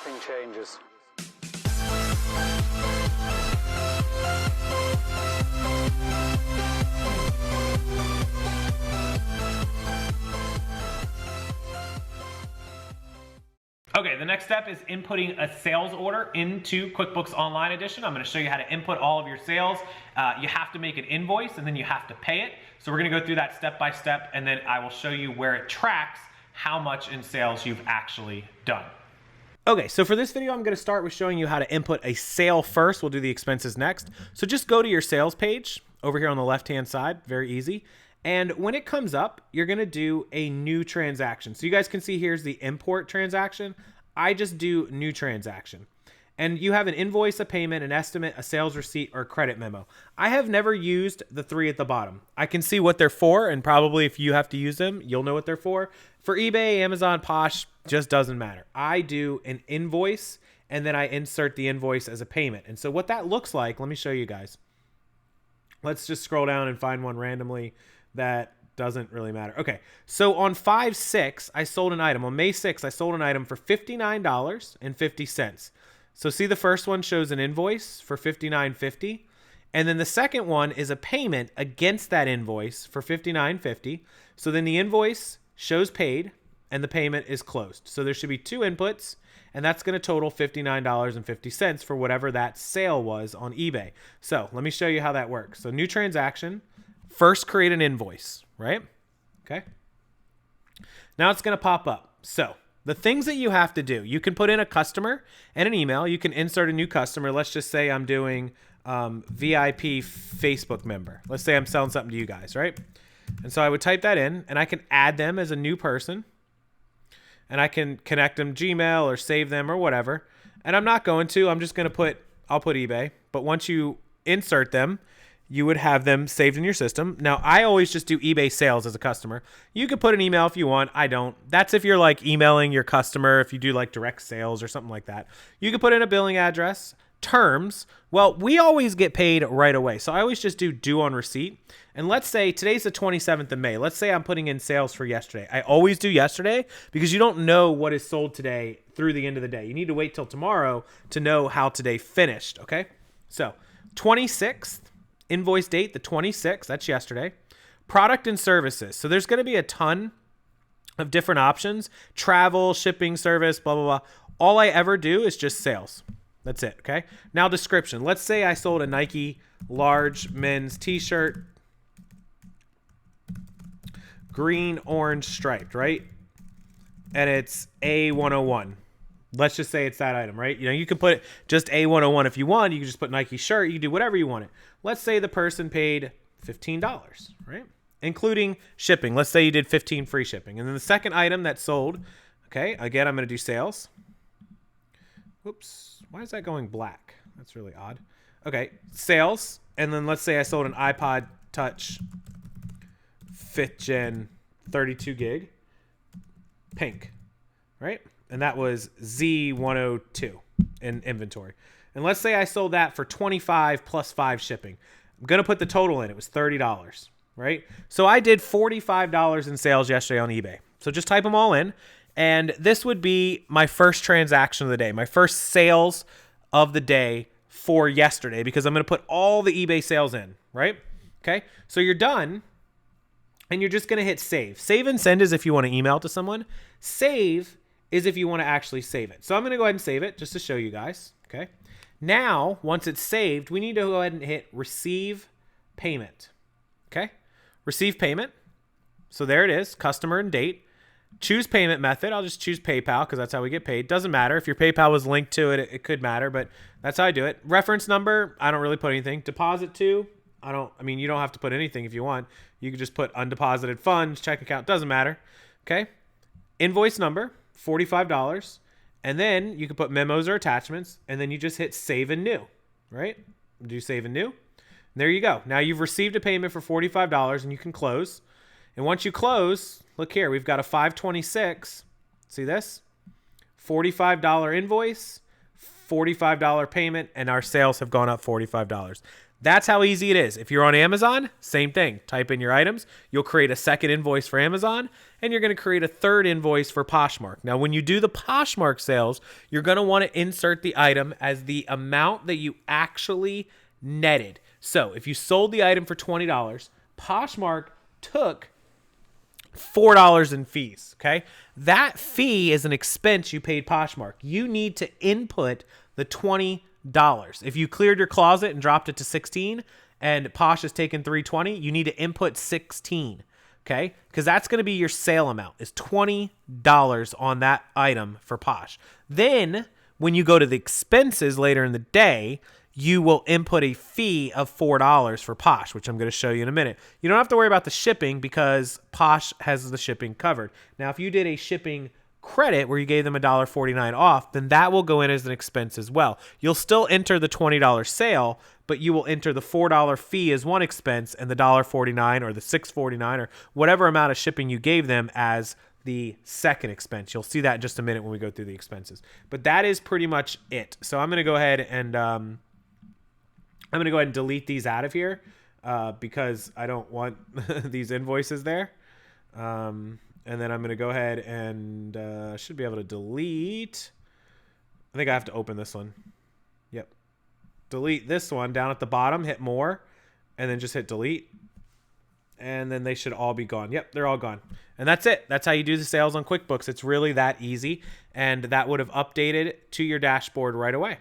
everything changes. Okay, the next step is inputting a sales order into QuickBooks Online Edition. I'm going to show you how to input all of your sales. You have to make an invoice and then you have to pay it. So we're going to go through that step by step, and then I will show you where it tracks how much in sales you've actually done. Okay, so for this video, I'm going to start with showing you how to input a sale first. We'll do the expenses next. So just go to your sales page over here on the left-hand side, very easy. And when it comes up, you're going to do a new transaction. So you guys can see here's the import transaction. I just do new transaction. And you have an invoice, a payment, an estimate, a sales receipt, or a credit memo. I have never used the three at the bottom. I can see what they're for, and probably if you have to use them, you'll know what they're for. For eBay, Amazon, Posh, just doesn't matter. I do an invoice, and then I insert the invoice as a payment. And so what that looks like, let me show you guys. Let's just scroll down and find one randomly that doesn't really matter. Okay, so on 5/6, I sold an item. On May 6th, I sold an item for $59.50. So see, the first one shows an invoice for $59.50. And then the second one is a payment against that invoice for $59.50. So then the invoice shows paid and the payment is closed. So there should be two inputs, and that's going to total $59.50 for whatever that sale was on eBay. So let me show you how that works. So new transaction, first create an invoice, right? Okay. Now it's going to pop up. So the things that you have to do, you can put in a customer and an email. You can insert a new customer. Let's just say I'm doing VIP Facebook member. Let's say I'm selling something to you guys, right? And so I would type that in, and I can add them as a new person, and I can connect them Gmail or save them or whatever. And I'm not going to. I'm just going to I'll put eBay. But once you insert them, you would have them saved in your system. Now, I always just do eBay sales as a customer. You could put an email if you want. I don't. That's if you're like emailing your customer, if you do like direct sales or something like that. You could put in a billing address. Terms, well, we always get paid right away. So I always just do due on receipt. And let's say today's the 27th of May. Let's say I'm putting in sales for yesterday. I always do yesterday because you don't know what is sold today through the end of the day. You need to wait till tomorrow to know how today finished, okay? So 26th, invoice date, the 26th, that's yesterday. Product and services. So there's going to be a ton of different options. Travel, shipping, service, blah, blah, blah. All I ever do is just sales. That's it, okay? Now description. Let's say I sold a Nike large men's t-shirt, green, orange striped, right? And it's A101. Let's just say it's that item, right? You know, you can put just A101 if you want. You can just put Nike shirt. You can do whatever you want it. Let's say the person paid $15, right? Including shipping. Let's say you did 15 free shipping. And then the second item that sold, okay, again, I'm going to do sales. Whoops. Why is that going black? That's really odd. Okay, sales. And then let's say I sold an iPod Touch 5th Gen 32 gig pink, right? And that was Z102 in inventory. And let's say I sold that for $25 plus 5 shipping. I'm going to put the total in. It was $30, right? So I did $45 in sales yesterday on eBay. So just type them all in. And this would be my first transaction of the day, my first sales of the day for yesterday, because I'm going to put all the eBay sales in, right? Okay, so you're done, and you're just going to hit save. Save and send is if you want to email to someone. Save is if you want to actually save it. So I'm going to go ahead and save it just to show you guys, okay? Now, once it's saved, we need to go ahead and hit receive payment, okay? Receive payment. So there it is, customer and date. Choose payment method. I'll just choose PayPal because that's how we get paid. Doesn't matter. If your PayPal was linked to it, it could matter, but that's how I do it. Reference number, I don't really put anything. Deposit to, I mean, you don't have to put anything if you want. You could just put undeposited funds, check account, doesn't matter. Okay. Invoice number, $45. And then you can put memos or attachments, and then you just hit save and new, right? Do save and new. And there you go. Now you've received a payment for $45 and you can close. And once you close, look here, we've got a 526. See this? $45 invoice, $45 payment, and our sales have gone up $45. That's how easy it is. If you're on Amazon, same thing. Type in your items. You'll create a second invoice for Amazon, and you're going to create a third invoice for Poshmark. Now, when you do the Poshmark sales, you're going to want to insert the item as the amount that you actually netted. So if you sold the item for $20, Poshmark took $4 in fees, okay? That fee is an expense you paid Poshmark. You need to input the $20. If you cleared your closet and dropped it to 16 and Posh has taken $320, you need to input 16, okay? Because that's going to be your sale amount, is $20 on that item for Posh. Then when you go to the expenses later in the day, you will input a fee of $4 for Posh, which I'm going to show you in a minute. You don't have to worry about the shipping because Posh has the shipping covered. Now, if you did a shipping credit where you gave them $1.49 off, then that will go in as an expense as well. You'll still enter the $20 sale, but you will enter the $4 fee as one expense and the $1.49 or the $6.49 or whatever amount of shipping you gave them as the second expense. You'll see that in just a minute when we go through the expenses. But that is pretty much it. So I'm going to go ahead and delete these out of here because I don't want these invoices there. And then I'm going to go ahead and should be able to delete. I think I have to open this one. Yep. Delete this one down at the bottom, hit more, and then just hit delete. And then they should all be gone. Yep, they're all gone. And that's it. That's how you do the sales on QuickBooks. It's really that easy. And that would have updated to your dashboard right away.